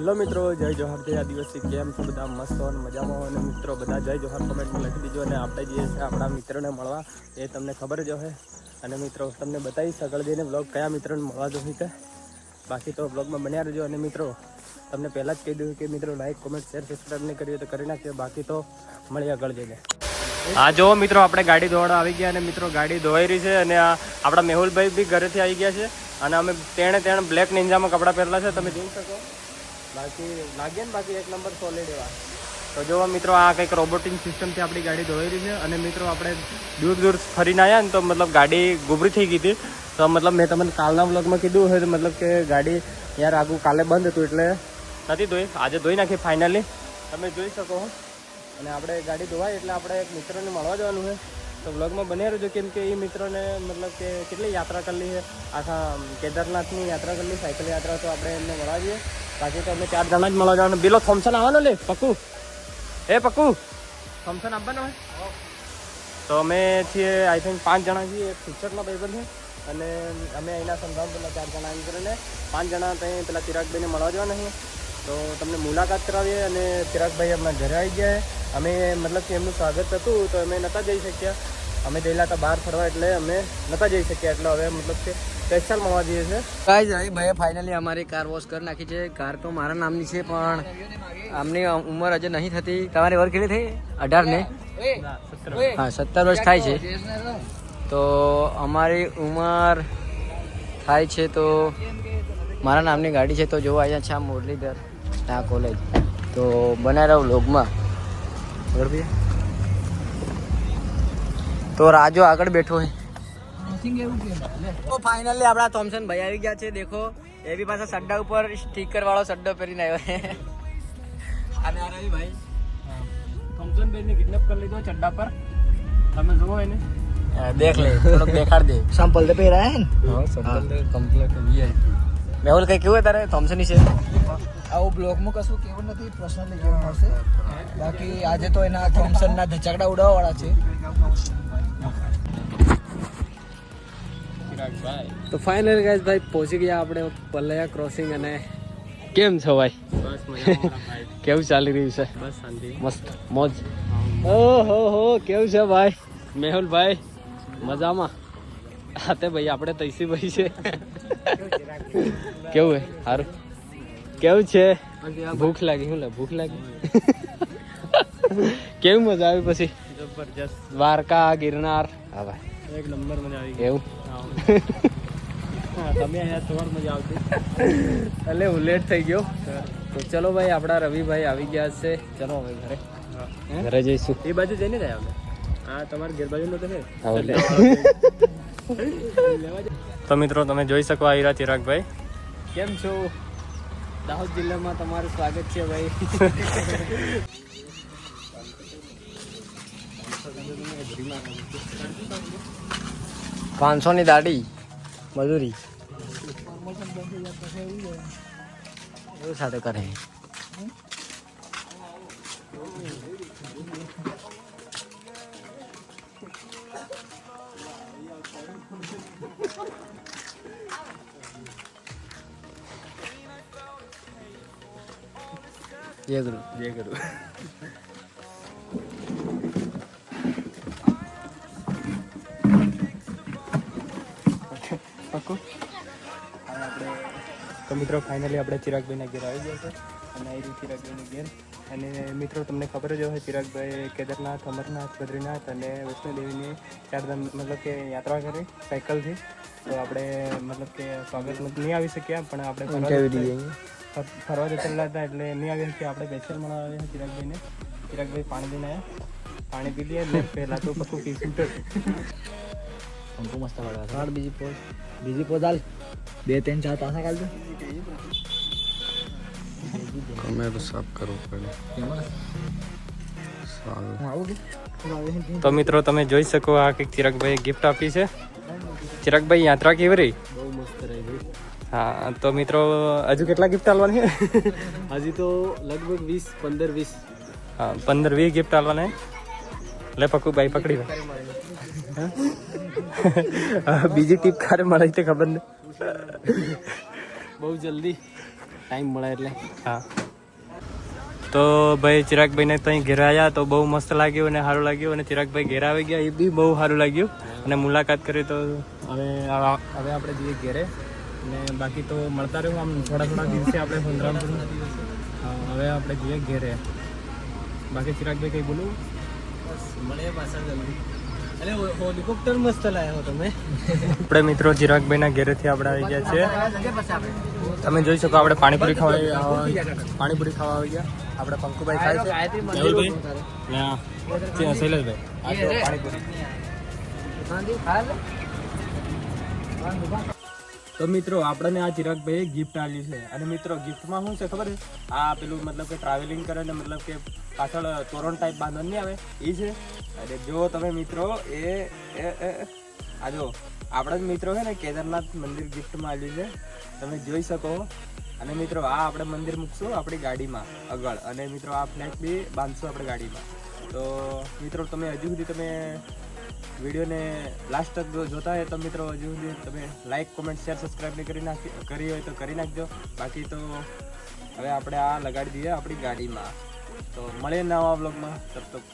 Hello મિત્રો, જય જોહાર જય આદિવાસી. કેમ છો બધા? મસ્ત અને મજામાં. અને મિત્રો બધા જય જોહાર કમેન્ટમાં લખી દીજો. અને આપણે જઈએ છીએ આપણા મિત્રને મળવા, એ તમને ખબર જ હશે. અને મિત્રો તમને બતાવીશ આગળ જઈને બ્લોગ કયા મિત્રને મળવા જોઈએ છે. બાકી તો બ્લોગમાં બન્યા રહેજો. અને મિત્રો તમને પહેલાં જ કહી દઉં કે મિત્રો લાઈક કોમેન્ટ શેર સબસ્ક્રાઈબ નહીં કરીએ તો કરી નાખીએ. બાકી તો મળીએ આગળ જઈને. હા જો મિત્રો આપણે ગાડી ધોવાડવા આવી ગયા. અને મિત્રો ગાડી ધોવાઈ રહી છે. અને આપણા મેહુલભાઈ બી ઘરેથી આવી ગયા છે. અને અમે તેણે બ્લેક નિંજામાં કપડાં પહેરેલા છે, તમે જોઈ શકો. બાકી લાગે ને બાકી એક નંબર સોલિડ એવા. તો જો મિત્રો આ કંઈક રોબોટિક સિસ્ટમથી આપણી ગાડી ધોવાઈ રહી છે. અને મિત્રો આપણે દૂર ફરીને આવ્યા ને તો મતલબ ગાડી ગુબરી થઈ ગઈ હતી. તો મતલબ મેં તમને કાલના વ્લોગમાં કીધું હોય તો મતલબ કે ગાડી યાર આગું કાલે બંધ હતું એટલે નથી ધોઈ. આજે ધોઈ નાખી ફાઇનલી, તમે જોઈ શકો. અને આપણે ગાડી ધોવાય એટલે આપણે એક મિત્રને મળવા જવાનું છે. તો વ્લોગમાં બન્યા રહેજો, કેમ કે એ મિત્રોને મતલબ કે કેટલી યાત્રા કરેલી છે, આખા કેદારનાથની યાત્રા કરેલી, સાયકલ યાત્રા. તો આપણે એમને મળવા જઈએ. બાકી તો અમે 4 જણા જ મળવા જવાનું. પેલો થોમ્સન આવવાનો લે પક્કું, પક્કુ થોમ્સન આપવાનો હોય. તો અમે છીએ આઈ થિંક 5 જણા છીએ. એક ફિક્ચરના ભાઈબંધ છે. અને અમે અહીંના સંધામ પેલા 4 જણા એમ કરીને 5 જણા ત્યાં પેલા ચિરાગભાઈને મળવા જવાના છીએ. તો તમને મુલાકાત કરાવીએ. અને ચિરાગભાઈ આપણા ઘરે આવી ગયા. અમે મતલબ કે એમનું સ્વાગત હતું તો અમે નહોતા જઈ શક્યા. અમે ગયેલા હતા બહાર ફરવા એટલે અમે નહોતા જઈ શક્યા. એટલે હવે મતલબ કે સ્પેશિયલ મળવા જઈએ છે. ગાઈઝ રવિભાઈએ ફાઇનલી અમારી કાર વોશ કરી નાખી છે. કાર તો મારા નામની છે પણ આમની ઉંમર હજુ નહીં થતી. તમારી ઉંમર કેટલી થઈ? 18 ને? હા 17 વર્ષ થાય છે. તો અમારી ઉંમર થાય છે તો મારા નામની ગાડી છે. તો જોવા અહીંયા છે આ મુરલીધર આ કોલેજ. તો બનાવી રહ્યો વ્લોગમાં. તો રાજુ આગળ બેઠો છે. તો ફાઇનલી આપણા થોમ્સન ભાઈ આવી ગયા છે. દેખો એ બી પાછા સડ્ડા ઉપર સ્ટીકર વાળો સડ્ડો પહેરીને આવ્યો છે. અને આ રવિ ભાઈ થોમ્સન ભાઈને કિડનેપ કરી લીધો ચડ્ડા પર. તમે જુઓ એને, દેખ લે, થોડોક દેખાડ દે. સંપલ તો પહેરા હે ને? હા સંપલ તો કમ્પ્લીટ વીઆઈપી. મેહુલ કઈ કેવું તારે થોમ્સન ની છે? આવું બ્લોગમાં કશું કેવું નથી, પર્સનલી કેવું મળશે. બાકી આજે તો એના થોમ્સનના ધચકડા ઉડાવવાળા છે. તો ફાઇનલી ગાઈસ ભાઈ પહોંચી ગયા આપણે પલ્લયા ક્રોસિંગ. અને કેમ છો ભાઈ? બસ મજામાં ભાઈ. કેવું ચાલી રહ્યું છે? બસ શાંતિ, મસ્ત મોજ. ઓહો હો કેવું છે ભાઈ? મેહુલ ભાઈ મજામાં? હા તે ભાઈ આપણે તૈસી ભાઈ છે. કેવું હે? સારું કેવું છે? ભૂખ લાગી? શું લે ભૂખ લાગી? કેવું મજા આવી પછી? જબરજસ્ત. દ્વારકા ગિરનાર? હા ભાઈ એક નંબર મજા આવી ગઈ. એવું તમે અહીંયા સવાર મજા આવતી. એટલે હું લેટ થઈ ગયો. તો ચલો ભાઈ આપણા રવિભાઈ આવી ગયા છે. ચલો હવે ઘરે ઘરે જઈશું. એ બાજુ જઈને જાય અમે. હા તમારે ઘેર બાજુ નો તો છે. તો મિત્રો તમે જોઈ શકો આયરા ચિરાગભાઈ. કેમ છો? દાહોદ જિલ્લામાં તમારું સ્વાગત છે ભાઈ. 500 ની દાઢી મજૂરી એવું સાથે કરે. જય ગુરુ. જય ગુરુ. તો મિત્રો ફાઇનલી આપણે ચિરાગભાઈના ઘેર આવી ગયા છે. અને આવી ચિરાગભાઈના ઘેર. અને મિત્રો તમને ખબર જ હોય ચિરાગભાઈ કેદારનાથ, અમરનાથ, બદ્રીનાથ અને વૈષ્ણોદેવીની 4 ધામ મતલબ કે યાત્રા કરી સાયકલથી. તો આપણે મતલબ કે સ્વાગત નહીં આવી શક્યા, પણ આપણે ફરવા જતા હતા એટલે નહીં આવી શક્યા. આપણે સ્પેશિયલ મળવા આવ્યા ચિરાગભાઈને. ચિરાગભાઈ પાણી લઈને આવ્યા, પાણી પી લઈએ એટલે પહેલાં તો પક્કું પીશું. મસ્ત હાલ બીજી પોઝ હાલ 2 3 4 પાછા કાઢ દે. કેમેરો સાફ કરવો પડે. તો મિત્રો તમે જોઈ શકો આ કંઈક ચિરાગભાઈ ગિફ્ટ આપી છે. ચિરાગભાઈ યાત્રા કેવી રહી? બહુ મસ્ત રહી ભાઈ. હા તો મિત્રો હજુ કેટલા ગિફ્ટ આલવાની? હજી તો લગભગ 15-20. હા 15-20 ગિફ્ટ આલવાના. લે પક્કુ ભાઈ પકડી લે. બીજી ટીપ કારે મળે તે ખબર નહીં. બહુ જલ્દી ટાઈમ મળે એટલે. હા તો ભાઈ ચિરાગભાઈને તો અહીં ઘેર આવ્યા તો બહુ મસ્ત લાગ્યું અને સારું લાગ્યું, અને ચિરાગભાઈ ઘેર આવી ગયા એ બી બહુ સારું લાગ્યું, અને મુલાકાત કરી તો હવે આપણે જઈએ ઘેરે, અને બાકી તો મળતા રહ્યું આમ થોડા દિવસે આપણે સંગ્રામપુર. હવે આપણે જઈએ ઘેરે. બાકી ચિરાગભાઈ કંઈ બોલું? મળે પાછા જલ્દી. અરે હેલિકોપ્ટર મસ્ત લાવ્યો તમે. આપણે મિત્રો ચિરાગભાઈના ઘેરેથી આપણે આવી ગયા છે. તમે જોઈ શકો આપણે પાણીપુરી ખાવા આવી ગયા. આપણે પંકુભાઈ ખાય છે, મેહુલભાઈ ને શૈલેષભાઈ. આ જો પાણીપુરી. તો મિત્રો આપણને આ ચિરાગભાઈએ ગિફ્ટ આપી છે, અને મિત્રો ગિફ્ટમાં શું છે ખબર છે? આ પેલું મતલબ કે ટ્રાવેલિંગ કરે ને મતલબ કે પાછળ તોરણ ટાઈપ બાંધવાની આવે એ છે. અને જો તમે મિત્રો આ જો આપણા જ મિત્રો છે ને કેદારનાથ મંદિર ગિફ્ટમાં આવ્યું છે, તમે જોઈ શકો. અને મિત્રો આ આપણે મંદિર મૂકશું આપણી ગાડીમાં આગળ, અને મિત્રો આ ફ્લેગ બી બાંધશું આપણે ગાડીમાં. તો મિત્રો તમે હજુ સુધી તમે વિડીયોને લાસ્ટ તક જોતા હોય તો મિત્રો હજુ સુધી તમે લાઈક, કોમેન્ટ, શેર, સબસ્ક્રાઈબ નહીં કરી હોય તો કરી નાખજો. બાકી તો હવે આપણે આ લગાડી દઈએ આપણી ગાડીમાં. તો મળીએ નવા વ્લોગમાં. તબ તક